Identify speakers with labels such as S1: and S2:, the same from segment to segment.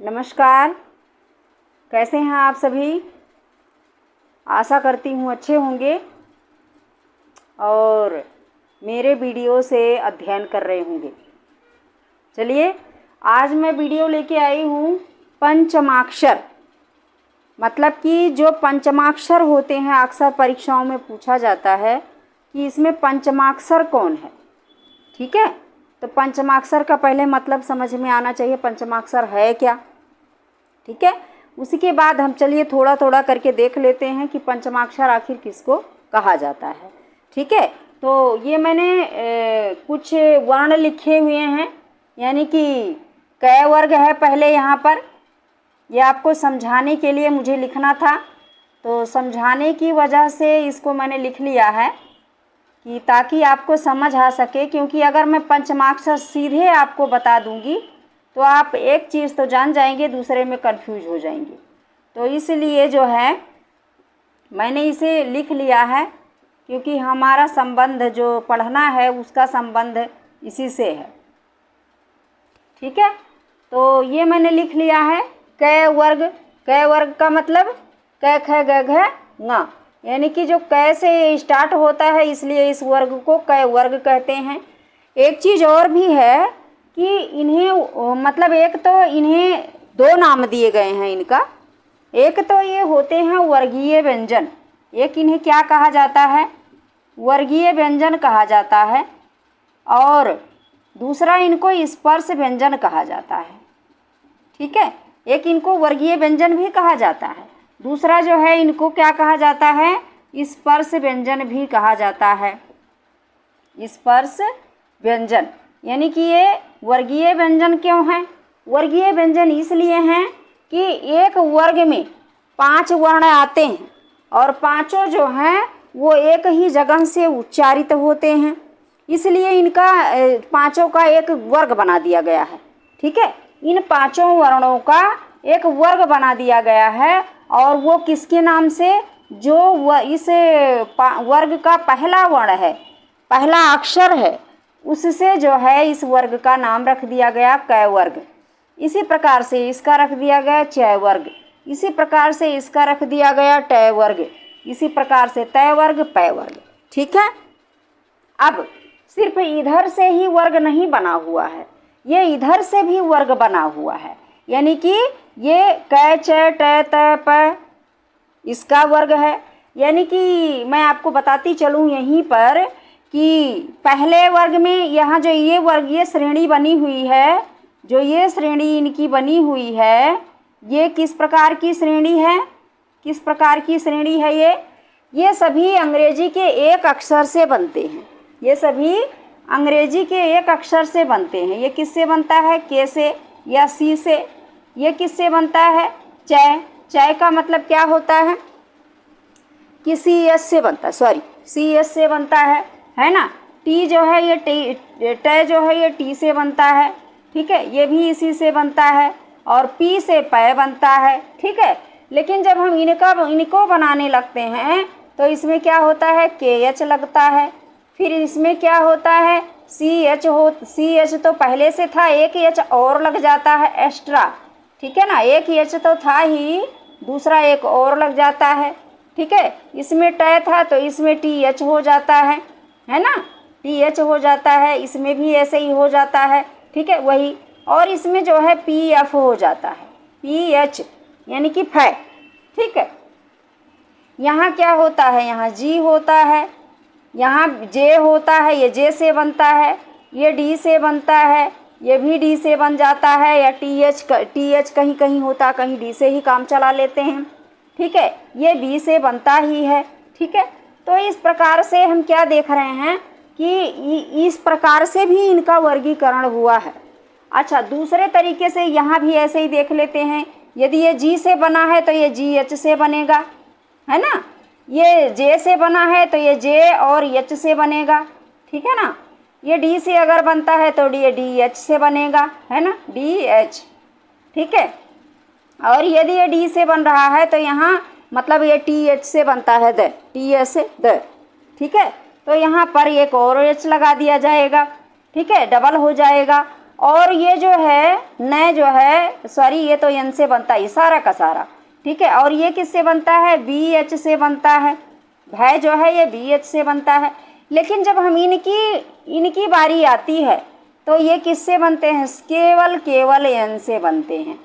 S1: नमस्कार। कैसे हैं आप सभी? आशा करती हूँ अच्छे होंगे और मेरे वीडियो से अध्ययन कर रहे होंगे। चलिए, आज मैं वीडियो लेके आई हूँ पंचमाक्षर। मतलब कि जो पंचमाक्षर होते हैं, अक्सर परीक्षाओं में पूछा जाता है कि इसमें पंचमाक्षर कौन है। ठीक है, तो पंचमाक्षर का पहले मतलब समझ में आना चाहिए, पंचमाक्षर है क्या। ठीक है, उसी के बाद हम चलिए थोड़ा थोड़ा करके देख लेते हैं कि पंचमाक्षर आखिर किसको कहा जाता है। ठीक है, तो ये मैंने कुछ वर्ण लिखे हुए हैं, यानी कि कै वर्ग है पहले यहाँ पर। ये आपको समझाने के लिए मुझे लिखना था, तो समझाने की वजह से इसको मैंने लिख लिया है कि ताकि आपको समझ आ सके। क्योंकि अगर मैं पंचमाक्षर सीधे आपको बता दूंगी तो आप एक चीज़ तो जान जाएंगे, दूसरे में कंफ्यूज हो जाएंगे। तो इसलिए जो है मैंने इसे लिख लिया है, क्योंकि हमारा संबंध जो पढ़ना है उसका संबंध इसी से है। ठीक है, तो ये मैंने लिख लिया है कै वर्ग। कै वर्ग का मतलब कै ख ग घ ङ, यानी कि जो कै से स्टार्ट होता है, इसलिए इस वर्ग को कै वर्ग कहते हैं। एक चीज़ और भी है कि इन्हें मतलब एक तो इन्हें दो नाम दिए गए हैं इनका। एक तो ये होते हैं वर्गीय व्यंजन, एक इन्हें क्या कहा जाता है, वर्गीय व्यंजन कहा जाता है, और दूसरा इनको स्पर्श व्यंजन कहा जाता है। ठीक है, एक इनको वर्गीय व्यंजन भी कहा जाता है, दूसरा जो है इनको क्या कहा जाता है, स्पर्श व्यंजन भी कहा जाता है। स्पर्श व्यंजन यानी कि ये वर्गीय व्यंजन क्यों हैं? वर्गीय व्यंजन इसलिए हैं कि एक वर्ग में 5 वर्ण आते हैं और पांचों जो हैं वो एक ही जगह से उच्चारित होते हैं, इसलिए इनका पांचों का एक वर्ग बना दिया गया है। ठीक है, इन पांचों वर्णों का एक वर्ग बना दिया गया है, और वो किसके नाम से, जो इस वर्ग का पहला वर्ण है, पहला अक्षर है, उससे जो है इस वर्ग का नाम रख दिया गया कै वर्ग। इसी प्रकार से इसका रख दिया गया चै वर्ग, इसी प्रकार से इसका रख दिया गया टै वर्ग, इसी प्रकार से तै वर्ग पै वर्ग। ठीक है, अब सिर्फ इधर से ही वर्ग नहीं बना हुआ है, ये इधर से भी वर्ग बना हुआ है। यानी कि ये कै चै टै तै पै इसका वर्ग है। यानी कि मैं आपको बताती चलूँ यहीं पर कि पहले वर्ग में यहाँ जो ये वर्गीय श्रेणी बनी हुई है, जो ये श्रेणी इनकी बनी हुई है, ये किस प्रकार की श्रेणी है, किस प्रकार की श्रेणी है ये सभी अंग्रेजी के एक अक्षर से बनते हैं। ये सभी अंग्रेजी के एक अक्षर से बनते हैं। ये किससे बनता है, के से या सी से। ये किससे बनता है, चै। चै का मतलब क्या होता है कि सी एस से बनता है, सॉरी सी एस से बनता है ना। टी जो है ये टी, टै जो है ये टी से बनता है। ठीक है, ये भी इसी से बनता है, और पी से पै बनता है। ठीक है, लेकिन जब हम इनको बनाने लगते हैं तो इसमें क्या होता है, के एच लगता है। फिर इसमें क्या होता है, सी एच तो पहले से था, एक एच और लग जाता है एक्स्ट्रा। ठीक है ना, एक एच तो था ही, दूसरा एक और लग जाता है। ठीक है, इसमें टै था तो इसमें टी एच हो जाता है ना, टी एच हो जाता है, इसमें भी ऐसे ही हो जाता है। ठीक है, वही, और इसमें जो है पी एफ हो जाता है, पी एच यानी कि फै। ठीक है, यहाँ क्या होता है, यहाँ जी होता है, यहाँ जे होता है, ये जे से बनता है, ये डी से बनता है, ये भी डी से बन जाता है, या टी एच कहीं कहीं होता, कहीं डी से ही काम चला लेते हैं। ठीक है, ये बी से बनता ही है। ठीक है, तो इस प्रकार से हम क्या देख रहे हैं कि इस प्रकार से भी इनका वर्गीकरण हुआ है। अच्छा, दूसरे तरीके से यहाँ भी ऐसे ही देख लेते हैं। यदि ये जी से बना है तो ये जी एच से बनेगा, है ना। ये जे से बना है तो ये जे और एच से बनेगा। ठीक है ना, ये डी से अगर बनता है तो डी एच से बनेगा, है ना, डी एच। ठीक है, और यदि ये डी से बन रहा है तो यहाँ मतलब ये टी एच से बनता है, द, टी एच से द। ठीक है, तो यहाँ पर एक और एच लगा दिया जाएगा। ठीक है, डबल हो जाएगा, और ये जो है न जो है, सॉरी ये तो यन से बनता है सारा का सारा, ठीक है। और ये किससे बनता है, BH से बनता है। भय जो है ये BH से बनता है। लेकिन जब हम इनकी बारी आती है तो ये किससे बनते हैं, केवल N से बनते हैं।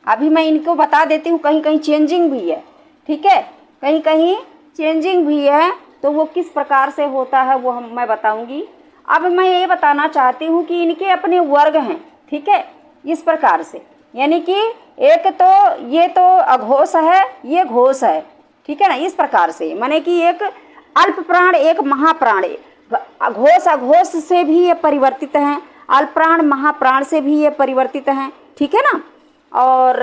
S1: अभी मैं इनको बता देती हूँ, कहीं कहीं चेंजिंग भी है, ठीक है, कहीं कहीं चेंजिंग भी है, तो वो किस प्रकार से होता है वो मैं बताऊंगी। अब मैं ये बताना चाहती हूँ कि इनके अपने वर्ग हैं, ठीक है, इस प्रकार से। यानी कि एक तो ये तो अघोष है, ये घोष है, ठीक है ना, इस प्रकार से। माने कि एक अल्प प्राण एक महाप्राण, घोष अघोष से भी ये परिवर्तित हैं, अल्प प्राण महाप्राण से भी ये परिवर्तित हैं, ठीक है ना। और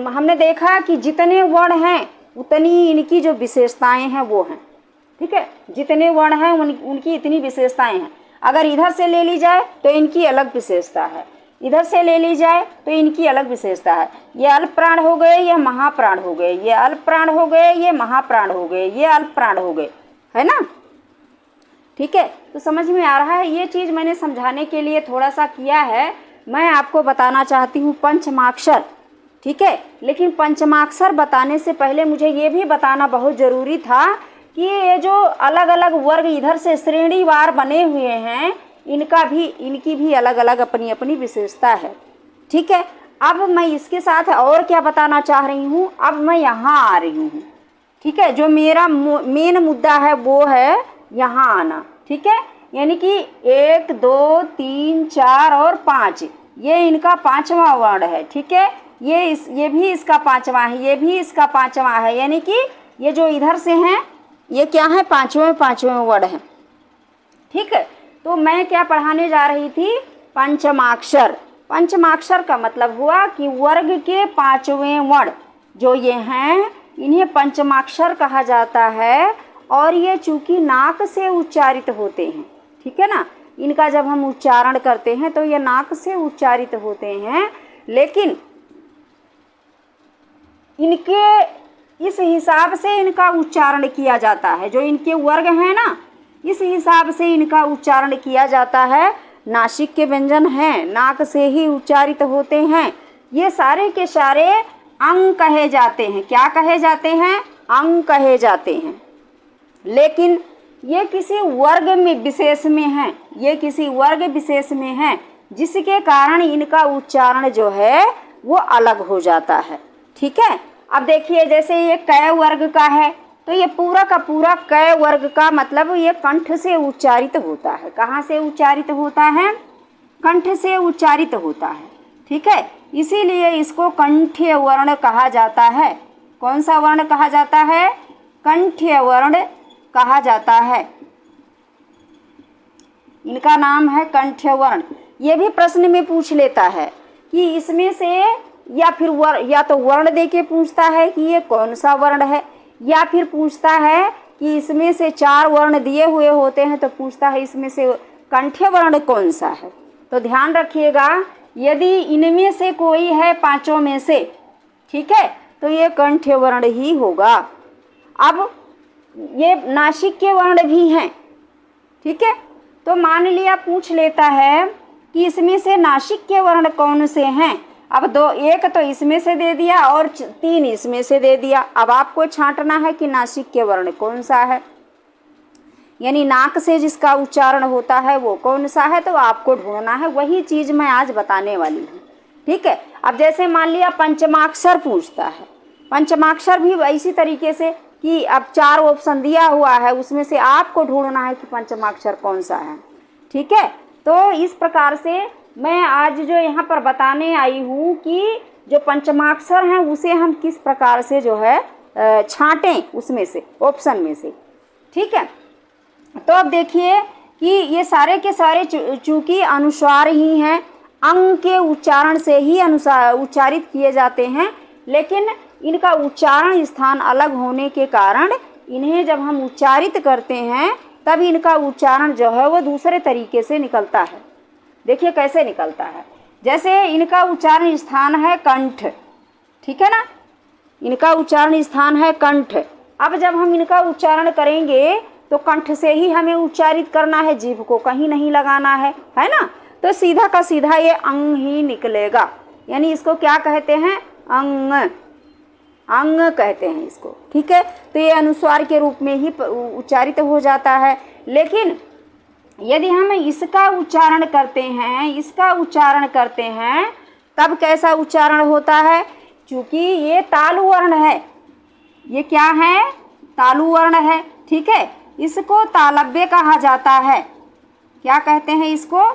S1: हमने देखा कि जितने वर्ण हैं उतनी इनकी जो विशेषताएं हैं वो हैं, ठीक है, जितने वर्ण हैं उनकी इतनी विशेषताएं हैं। अगर इधर से ले ली जाए तो इनकी अलग विशेषता है, इधर से ले ली जाए तो इनकी अलग विशेषता है। ये अल्प प्राण हो गए, ये महाप्राण हो गए, ये अल्प प्राण हो गए, ये महाप्राण हो गए, ये अल्प प्राण हो गए, है ना, ठीक है। तो समझ में आ रहा है, ये चीज़ मैंने समझाने के लिए थोड़ा सा किया है। मैं आपको बताना चाहती हूँ पंचमाक्षर, ठीक है। लेकिन पंचमाक्षर बताने से पहले मुझे ये भी बताना बहुत ज़रूरी था कि ये जो अलग अलग वर्ग इधर से श्रेणीवार बने हुए हैं, इनकी भी अलग अलग अपनी अपनी विशेषता है, ठीक है। अब मैं इसके साथ और क्या बताना चाह रही हूँ, अब मैं यहाँ आ रही हूँ, ठीक है। जो मेरा मेन मुद्दा है वो है यहाँ आना, ठीक है। यानी कि 1 2 3 4 और 5 ये इनका पांचवा वर्ण है, ठीक है। ये भी इसका पांचवा है, ये भी इसका पांचवा है। यानी कि ये जो इधर से हैं ये क्या है, पांचवें वर्ण है, ठीक है। तो मैं क्या पढ़ाने जा रही थी, पंचमाक्षर। पंचमाक्षर का मतलब हुआ कि वर्ग के पांचवें वर्ण जो ये हैं इन्हें पंचमाक्षर कहा जाता है। और ये चूंकि नाक से उच्चारित होते हैं, ठीक है ना, इनका जब हम उच्चारण करते हैं तो ये नाक से उच्चारित होते हैं। लेकिन इनके इस हिसाब से इनका उच्चारण किया जाता है, जो इनके वर्ग हैं ना, इस हिसाब से इनका उच्चारण किया जाता है। नासिक के व्यंजन हैं, नाक से ही उच्चारित होते हैं। ये सारे के सारे अंग कहे जाते हैं। क्या कहे जाते हैं, अंग कहे जाते हैं। लेकिन ये किसी वर्ग में विशेष में हैं, ये किसी वर्ग विशेष में हैं, जिसके कारण इनका उच्चारण जो है वो अलग हो जाता है, ठीक है। अब देखिए, जैसे ये कै वर्ग का है तो ये पूरा का पूरा कै वर्ग का मतलब ये कंठ से उच्चारित होता है। कहाँ से उच्चारित होता है, कंठ से उच्चारित होता है, ठीक है। इसीलिए इसको कंठ्य वर्ण कहा जाता है। कौन सा वर्ण कहा जाता है, कंठ्य वर्ण कहा जाता है। इनका नाम है कंठ्य वर्ण। ये भी प्रश्न में पूछ लेता है कि इसमें से या तो वर्ण दे के पूछता है कि ये कौन सा वर्ण है, या फिर पूछता है कि इसमें से 4 वर्ण दिए हुए होते हैं तो पूछता है इसमें से कंठ्य वर्ण कौन सा है। तो ध्यान रखिएगा, यदि इनमें से कोई है पांचों में से, ठीक है, तो ये कंठ्य वर्ण ही होगा। अब ये नासिक के वर्ण भी हैं, ठीक है। तो मान लिया पूछ लेता है कि इसमें से नासिक के वर्ण कौन से हैं। अब एक तो इसमें से दे दिया और 3 इसमें से दे दिया। अब आपको छांटना है कि नासिक के वर्ण कौन सा है, यानी नाक से जिसका उच्चारण होता है वो कौन सा है, तो आपको ढूंढना है। वही चीज़ मैं आज बताने वाली हूँ, ठीक है। अब जैसे मान लिया पंचमाक्षर पूछता है, पंचमाक्षर भी इसी तरीके से कि अब 4 ऑप्शन दिया हुआ है, उसमें से आपको ढूंढना है कि पंचमाक्षर कौन सा है, ठीक है। तो इस प्रकार से मैं आज जो यहाँ पर बताने आई हूँ कि जो पंचमाक्षर हैं उसे हम किस प्रकार से जो है छांटें उसमें से, ऑप्शन में से, ठीक है। तो अब देखिए कि ये सारे के सारे चूँकि अनुस्वार ही हैं, अंग के उच्चारण से ही उच्चारित किए जाते हैं, लेकिन इनका उच्चारण स्थान अलग होने के कारण इन्हें जब हम उच्चारित करते हैं तब इनका उच्चारण जो है वो दूसरे तरीके से निकलता है। देखिए कैसे निकलता है, जैसे इनका उच्चारण स्थान है कंठ, ठीक है ना, इनका उच्चारण स्थान है कंठ। अब जब हम इनका उच्चारण करेंगे तो कंठ से ही हमें उच्चारित करना है, जीभ को कहीं नहीं लगाना है ना। तो सीधा का सीधा ये अंग ही निकलेगा, यानी इसको क्या कहते हैं, अंग, अंग कहते हैं इसको। ठीक है, तो ये अनुस्वार के रूप में ही उच्चारित हो जाता है। लेकिन यदि हम इसका उच्चारण करते हैं, इसका उच्चारण करते हैं, तब कैसा उच्चारण होता है, क्योंकि ये तालु वर्ण है, ये क्या है, तालु वर्ण है। ठीक है, इसको तालव्य कहा जाता है। क्या कहते हैं इसको,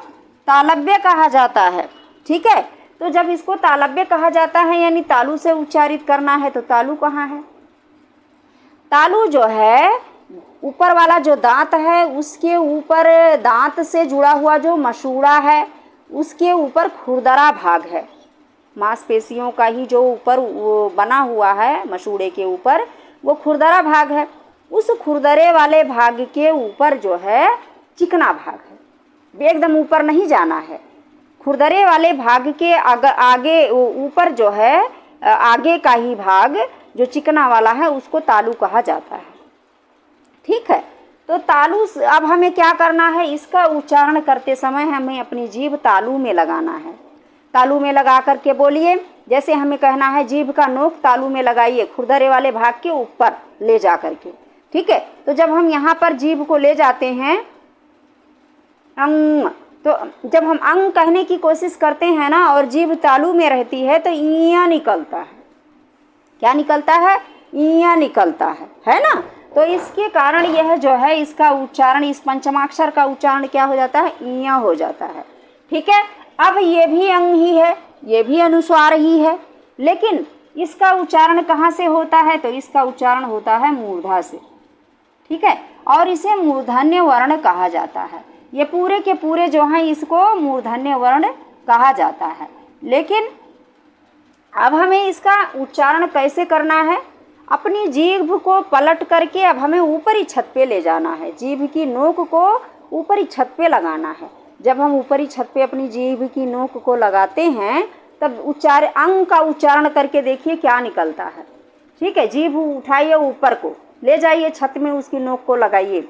S1: तालव्य कहा जाता है। ठीक है, तो जब इसको तालव्य कहा जाता है यानी तालु से उच्चारित करना है, तो तालु कहाँ है, तालु जो है ऊपर वाला जो दांत है उसके ऊपर, दांत से जुड़ा हुआ जो मसूड़ा है उसके ऊपर खुरदरा भाग है, मांसपेशियों का ही जो ऊपर बना हुआ है मसूड़े के ऊपर, वो खुरदरा भाग है। उस खुरदरे वाले भाग के ऊपर जो है चिकना भाग है, एकदम ऊपर नहीं जाना है। खुरदरे वाले भाग के आगे ऊपर जो है, आगे का ही भाग जो चिकना वाला है उसको तालु कहा जाता है। ठीक है, तो तालु, अब हमें क्या करना है, इसका उच्चारण करते समय हमें अपनी जीभ तालु में लगाना है। तालु में लगा करके बोलिए, जैसे हमें कहना है जीभ का नोक तालु में लगाइए, खुरदरे वाले भाग के ऊपर ले जा करके। ठीक है, तो जब हम यहाँ पर जीभ को ले जाते हैं अंग, तो जब हम अंग कहने की कोशिश करते हैं ना और जीभ तालु में रहती है तो इया निकलता है। क्या निकलता है, इया निकलता है ना। तो इसके कारण यह जो है इसका उच्चारण, इस पंचमाक्षर का उच्चारण क्या हो जाता है, इया हो जाता है। ठीक है, अब ये भी अंग ही है, ये भी अनुस्वार ही है, लेकिन इसका उच्चारण कहाँ से होता है, तो इसका उच्चारण होता है मूर्धा से। ठीक है, और इसे मूर्धन्य वर्ण कहा जाता है। ये पूरे के पूरे जो हैं इसको मूर्धन्य वर्ण कहा जाता है। लेकिन अब हमें इसका उच्चारण कैसे करना है, अपनी जीभ को पलट करके अब हमें ऊपरी छत पे ले जाना है, जीभ की नोक को ऊपरी छत पे लगाना है। जब हम ऊपरी छत पे अपनी जीभ की नोक को लगाते हैं तब अंग का उच्चारण करके देखिए क्या निकलता है। ठीक है, जीभ उठाइए ऊपर को ले जाइए, छत में उसकी नोक को लगाइए,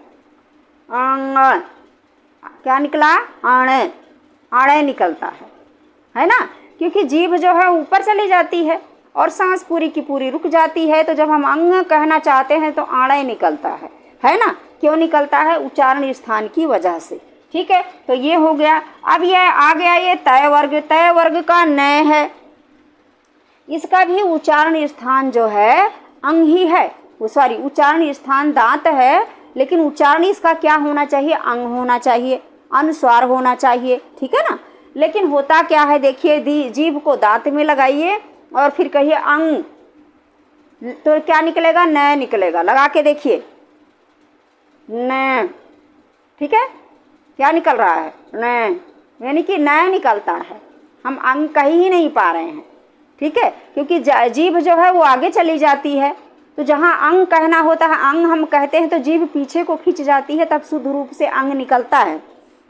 S1: अंग, क्या निकला, आणे, आणे निकलता है ना, क्योंकि जीभ जो है ऊपर चली जाती है और सांस पूरी की पूरी रुक जाती है। तो जब हम अंग कहना चाहते हैं तो आणे निकलता है ना। क्यों निकलता है, उच्चारण स्थान की वजह से। ठीक है, तो ये हो गया। अब ये आ गया ये तय वर्ग, तय वर्ग का नय है, इसका भी उच्चारण स्थान जो है अंग ही है, सॉरी उच्चारण स्थान दांत है, लेकिन उच्चारण इसका क्या होना चाहिए, अंग होना चाहिए, अनुस्वार होना चाहिए। ठीक है ना, लेकिन होता क्या है देखिए, जीभ को दांत में लगाइए और फिर कहिए अंग, तो क्या निकलेगा, न निकलेगा। लगा के देखिए, न, ठीक है, क्या निकल रहा है, न, यानी कि न निकलता है, हम अंग कह ही नहीं पा रहे हैं। ठीक है, क्योंकि जीभ जो है वो आगे चली जाती है, तो जहाँ अंग कहना होता है, अंग हम कहते हैं तो जीभ पीछे को खींच जाती है, तब शुद्ध रूप से अंग निकलता है।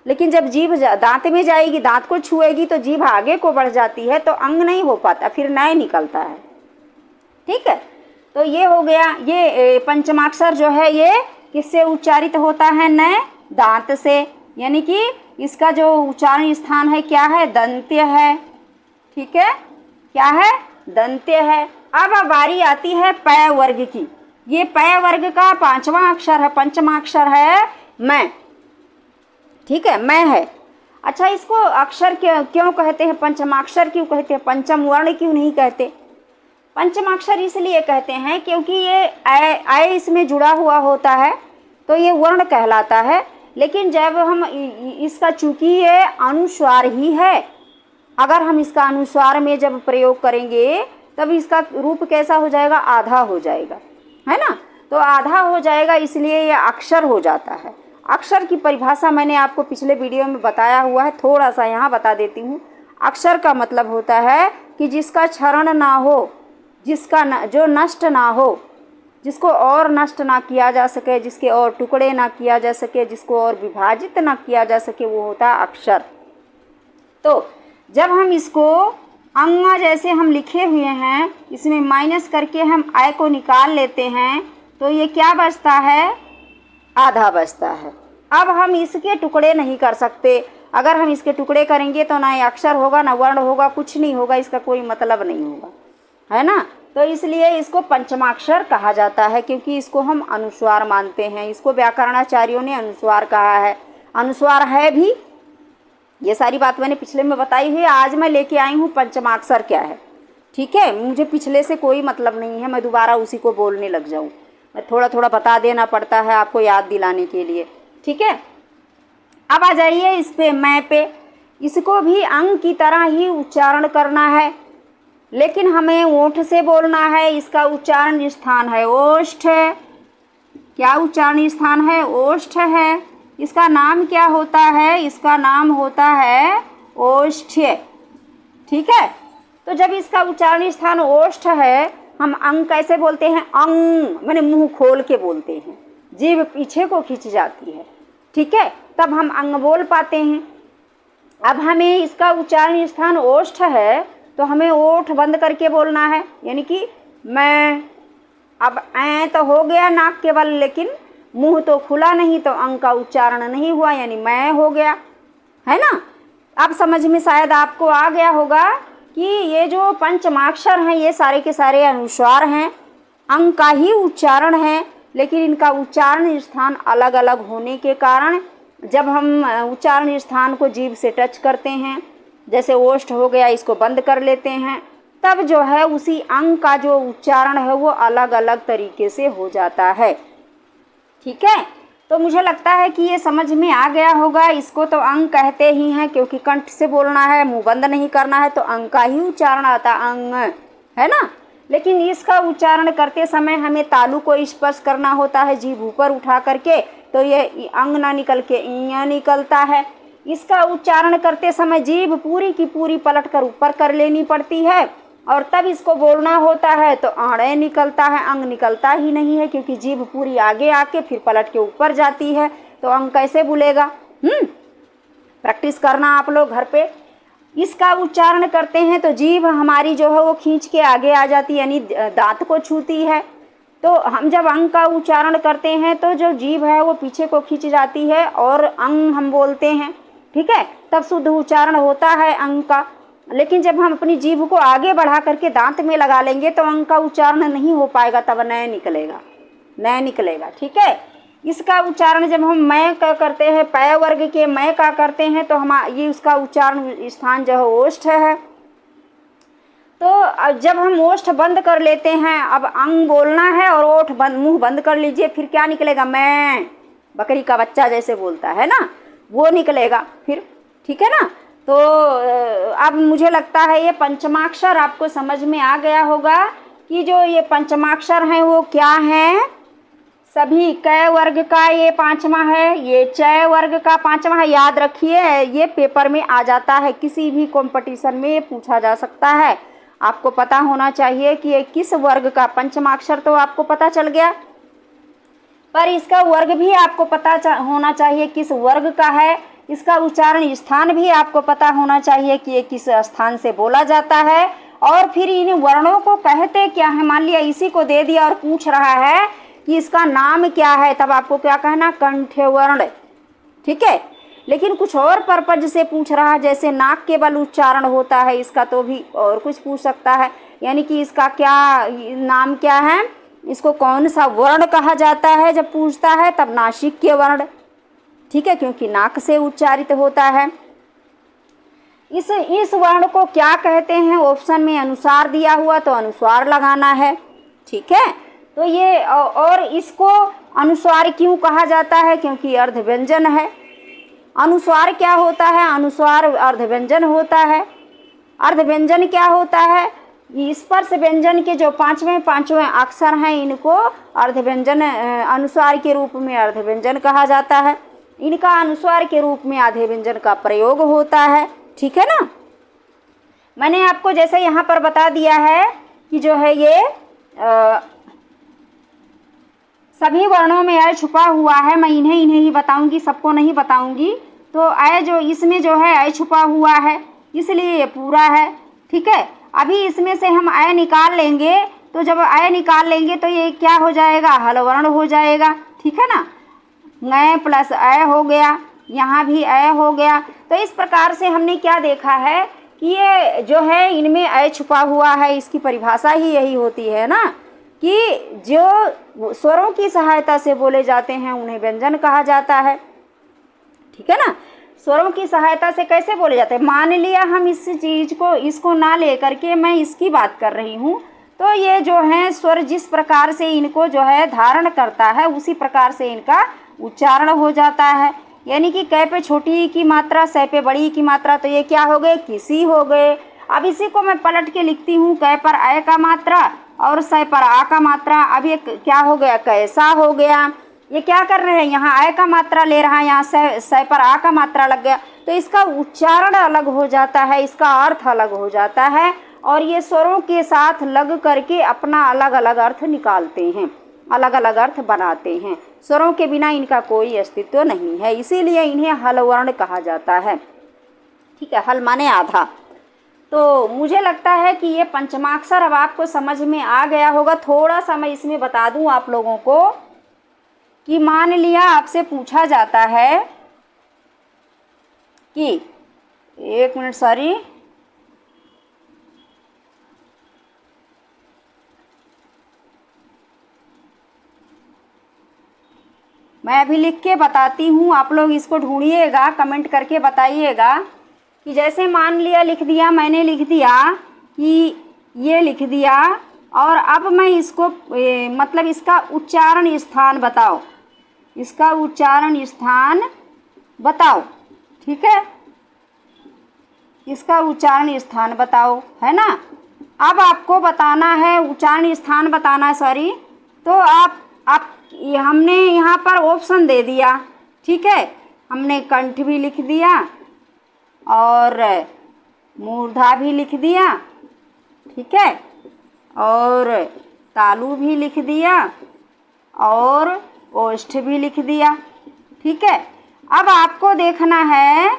S1: लेकिन जब जीभ दांत में जाएगी, दांत को छुएगी तो जीभ आगे को बढ़ जाती है, तो अंग नहीं हो पाता, फिर नय निकलता है। ठीक है, तो ये हो गया। ये पंचमाक्षर जो है ये किससे उच्चारित होता है, नय, दांत से, यानी कि इसका जो उच्चारण स्थान है क्या है, दंत्य है। ठीक है, क्या है, दंत्य है। अब बारी आती है पय वर्ग की। ये पय वर्ग का पांचवा अक्षर है, पंचमाक्षर है मैं। ठीक है, मैं है। अच्छा, इसको अक्षर क्यों कहते हैं, पंचमाक्षर क्यों कहते हैं, पंचम वर्ण क्यों नहीं कहते। पंचमाक्षर इसलिए कहते हैं क्योंकि ये अय इसमें जुड़ा हुआ होता है तो ये वर्ण कहलाता है। लेकिन जब हम इसका, चूंकि ये अनुस्वार ही है, अगर हम इसका अनुस्वार में जब प्रयोग करेंगे तब इसका रूप कैसा हो जाएगा, आधा हो जाएगा, है ना। तो आधा हो जाएगा, इसलिए ये अक्षर हो जाता है। अक्षर की परिभाषा मैंने आपको पिछले वीडियो में बताया हुआ है, थोड़ा सा यहाँ बता देती हूँ। अक्षर का मतलब होता है कि जिसका क्षरण ना हो, जिसका जो नष्ट ना हो, जिसको और नष्ट ना किया जा सके, जिसके और टुकड़े ना किया जा सके, जिसको और विभाजित ना किया जा सके, वो होता है अक्षर। तो जब हम इसको अंग जैसे हम लिखे हुए हैं, इसमें माइनस करके हम आय को निकाल लेते हैं, तो ये क्या बचता है, आधा बचता है। अब हम इसके टुकड़े नहीं कर सकते। अगर हम इसके टुकड़े करेंगे तो ना ये अक्षर होगा ना वर्ण होगा, कुछ नहीं होगा, इसका कोई मतलब नहीं होगा, है ना। तो इसलिए इसको पंचमाक्षर कहा जाता है, क्योंकि इसको हम अनुस्वार मानते हैं। इसको व्याकरणाचार्यों ने अनुस्वार कहा है, अनुस्वार है भी। ये सारी बात मैंने पिछले में बताई हुई है। आज मैं लेके आई हूँ पंचमाक्षर क्या है, ठीक है। मुझे पिछले से कोई मतलब नहीं है, मैं दोबारा उसी को बोलने लग जाऊँ। मैं थोड़ा थोड़ा बता देना पड़ता है आपको याद दिलाने के लिए, ठीक है। अब आ जाइए इस पे मैं पे। इसको भी अंग की तरह ही उच्चारण करना है, लेकिन हमें ओठ से बोलना है। इसका उच्चारण स्थान है ओष्ठ। क्या उच्चारण स्थान है? ओष्ठ है। इसका नाम क्या होता है? इसका नाम होता है ओष्ठ्य, ठीक है। तो जब इसका उच्चारण स्थान ओष्ठ है, हम अंग कैसे बोलते हैं? अंग मैंने मुंह खोल के बोलते हैं, जीभ पीछे को खिंच जाती है, ठीक है, तब हम अंग बोल पाते हैं। अब हमें इसका उच्चारण स्थान ओष्ठ है तो हमें ओठ बंद करके बोलना है, यानी कि मैं। अब ऐ तो हो गया नाक के बल, लेकिन मुंह तो खुला नहीं, तो अंग का उच्चारण नहीं हुआ, यानी मैं हो गया, है ना। अब समझ में शायद आपको आ गया होगा कि ये जो पंचमाक्षर हैं ये सारे के सारे अनुस्वार हैं, अंग का ही उच्चारण है, लेकिन इनका उच्चारण स्थान अलग अलग होने के कारण जब हम उच्चारण स्थान को जीभ से टच करते हैं, जैसे ओष्ठ हो गया, इसको बंद कर लेते हैं, तब जो है उसी अंग का जो उच्चारण है वो अलग अलग तरीके से हो जाता है, ठीक है। तो मुझे लगता है कि ये समझ में आ गया होगा। इसको तो अंग कहते ही हैं, क्योंकि कंठ से बोलना है, मुंह बंद नहीं करना है, तो अंग का ही उच्चारण आता है, अंग, है ना। लेकिन इसका उच्चारण करते समय हमें तालु को स्पर्श करना होता है जीभ ऊपर उठा करके, तो ये अंग ना निकल के इया निकलता है। इसका उच्चारण करते समय जीभ पूरी की पूरी पलट कर ऊपर कर लेनी पड़ती है, और तब इसको बोलना होता है तो आड़े निकलता है, अंग निकलता ही नहीं है, क्योंकि जीभ पूरी आगे आके फिर पलट के ऊपर जाती है, तो अंग कैसे बोलेगा? प्रैक्टिस करना आप लोग घर पे। इसका उच्चारण करते हैं तो जीभ हमारी जो है वो खींच के आगे आ जाती है, यानी दांत को छूती है। तो हम जब अंग का उच्चारण करते हैं तो जो जीभ है वो पीछे को खींच जाती है और अंग हम बोलते हैं, ठीक है, तब शुद्ध उच्चारण होता है अंग का। लेकिन जब हम अपनी जीभ को आगे बढ़ा करके दांत में लगा लेंगे तो अंग का उच्चारण नहीं हो पाएगा, तब नय निकलेगा, नय निकलेगा, ठीक है। इसका उच्चारण जब हम मैं का करते हैं, पय वर्ग के मैं का करते हैं, तो हम ये उसका उच्चारण स्थान जो है ओष्ठ है। तो जब हम ओष्ठ बंद कर लेते हैं, अब अंग बोलना है और ओठ बंद, मुंह बंद कर लीजिए, फिर क्या निकलेगा? मैं, बकरी का बच्चा जैसे बोलता है ना, वो निकलेगा फिर, ठीक है ना। तो अब मुझे लगता है ये पंचमाक्षर आपको समझ में आ गया होगा कि जो ये पंचमाक्षर हैं वो क्या हैं। सभी क वर्ग का ये पांचवा है, ये च वर्ग का पांचवा है। याद रखिए, ये पेपर में आ जाता है, किसी भी कंपटीशन में पूछा जा सकता है। आपको पता होना चाहिए कि ये किस वर्ग का, पंचमाक्षर तो आपको पता चल गया, पर इसका वर्ग भी आपको पता होना चाहिए किस वर्ग का है। इसका उच्चारण स्थान भी आपको पता होना चाहिए कि ये किस स्थान से बोला जाता है, और फिर इन वर्णों को कहते क्या है। मान लिया इसी को दे दिया और पूछ रहा है कि इसका नाम क्या है, तब आपको क्या कहना? कंठ्य वर्ण, ठीक है। लेकिन कुछ और पर्पज से पूछ रहा है, जैसे नाक के बल उच्चारण होता है इसका, तो भी और कुछ पूछ सकता है, यानी कि इसका क्या नाम क्या है, इसको कौन सा वर्ण कहा जाता है। जब पूछता है तब नासिक्य वर्ण, ठीक है, क्योंकि नाक से उच्चारित होता है। इस वर्ण को क्या कहते हैं? ऑप्शन में अनुसार दिया हुआ, तो अनुस्वार लगाना है, ठीक है। तो ये, और इसको अनुस्वार क्यों कहा जाता है? क्योंकि अर्ध व्यंजन है। अनुस्वार क्या होता है? अनुस्वार अर्ध व्यंजन होता है। अर्ध व्यंजन क्या होता है? स्पर्श व्यंजन के जो पांचवें अक्षर हैं इनको अर्ध व्यंजन, अनुस्वार के रूप में अर्ध व्यंजन कहा जाता है। इनका अनुस्वार के रूप में आधे व्यंजन का प्रयोग होता है, ठीक है ना। मैंने आपको जैसे यहाँ पर बता दिया है कि जो है ये सभी वर्णों में अय छुपा हुआ है। मैं इन्हें ही बताऊंगी, सबको नहीं बताऊंगी। तो अय जो इसमें जो है अय छुपा हुआ है, इसलिए ये पूरा है, ठीक है। अभी इसमें से हम अय निकाल लेंगे, तो जब अय निकाल लेंगे तो ये क्या हो जाएगा? हल वर्ण हो जाएगा, ठीक है ना। ङ प्लस अय हो गया, यहाँ भी अ हो गया। तो इस प्रकार से हमने क्या देखा है कि ये जो है इनमें अ छुपा हुआ है। इसकी परिभाषा ही यही होती है ना कि जो स्वरों की सहायता से बोले जाते हैं उन्हें व्यंजन कहा जाता है। ठीक है ना, स्वरों की सहायता से कैसे बोले जाते हैं। मान लिया हम इस चीज़ को इसको ना ले करके मैं इसकी बात कर रही हूँ, तो ये जो है स्वर जिस प्रकार से इनको जो है धारण करता है उसी प्रकार से इनका उच्चारण हो जाता है। यानी कि क पे छोटी की मात्रा, स पे बड़ी की मात्रा, तो ये क्या हो गए, किसी हो गए। अब इसी को मैं पलट के लिखती हूँ, क पर अ का मात्रा और स पर आ का मात्रा। अब ये क्या हो गया, कैसा हो गया। ये क्या कर रहे हैं, यहाँ अ का मात्रा ले रहा है, यहाँ स पर आ का मात्रा लग गया, तो इसका उच्चारण अलग हो जाता है, इसका अर्थ अलग हो जाता है। और ये स्वरों के साथ लग करके अपना अलग अलग अर्थ निकालते हैं, अलग अलग अर्थ बनाते हैं। स्वरों के बिना इनका कोई अस्तित्व नहीं है, इसीलिए इन्हें हल वर्ण कहा जाता है। ठीक है, हल माने आधा। तो मुझे लगता है कि ये पंचमाक्षर अब आपको समझ में आ गया होगा। थोड़ा सा मैं इसमें बता दूं आप लोगों को कि मान लिया आपसे पूछा जाता है कि, एक मिनट सॉरी, मैं अभी लिख के बताती हूँ, आप लोग इसको ढूंढिएगा, कमेंट करके बताइएगा कि जैसे मान लिया लिख दिया, मैंने लिख दिया कि ये लिख दिया, और अब मैं इसको मतलब इसका उच्चारण स्थान बताओ, इसका उच्चारण स्थान बताओ। ठीक है, इसका उच्चारण स्थान बताओ, है ना। अब आपको बताना है, उच्चारण स्थान बताना है, सॉरी। तो आप हमने यहाँ पर ऑप्शन दे दिया। ठीक है, हमने कंठ भी लिख दिया और मूर्धा भी लिख दिया। ठीक है, और तालु भी लिख दिया और ओष्ठ भी लिख दिया। ठीक है, अब आपको देखना है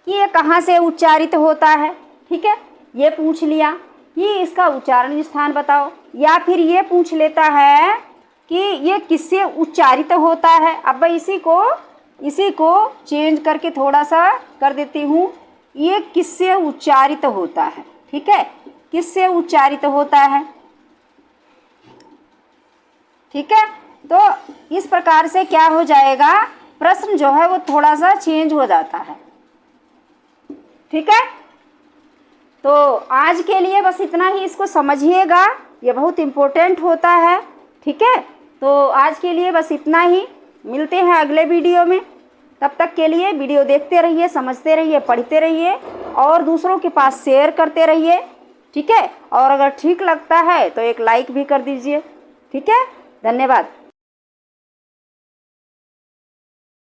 S1: कि ये कहाँ से उच्चारित होता है। ठीक है, ये पूछ लिया कि इसका उच्चारण स्थान बताओ, या फिर ये पूछ लेता है कि ये किससे उच्चारित होता है। अब इसी को चेंज करके थोड़ा सा कर देती हूँ, ये किससे उच्चारित होता है। ठीक है, किससे उच्चारित होता है। ठीक है, तो इस प्रकार से क्या हो जाएगा, प्रश्न जो है वो थोड़ा सा चेंज हो जाता है। ठीक है, तो आज के लिए बस इतना ही, इसको समझिएगा, ये बहुत इम्पोर्टेंट होता है। ठीक है, तो आज के लिए बस इतना ही, मिलते हैं अगले वीडियो में। तब तक के लिए वीडियो देखते रहिए, समझते रहिए, पढ़ते रहिए और दूसरों के पास शेयर करते रहिए। ठीक है, और अगर ठीक लगता है तो एक लाइक भी कर दीजिए। ठीक है, धन्यवाद।